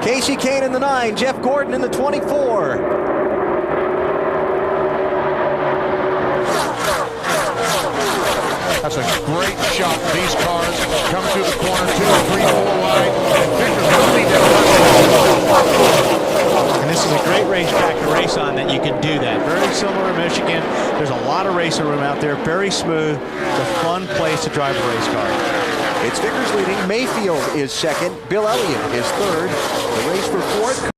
Casey Kane in the 9, Jeff Gordon in the 24. That's a great shot. These cars come through the corner, 2, 3, 4 wide, and Victor's going to lead that. And this is a great racetrack to race on that you can do that. Very similar to Michigan. There's a lot of racer room out there. Very smooth. It's a fun place to drive a race car. It's Vickers leading. Mayfield is second. Bill Elliott is third. The race for fourth.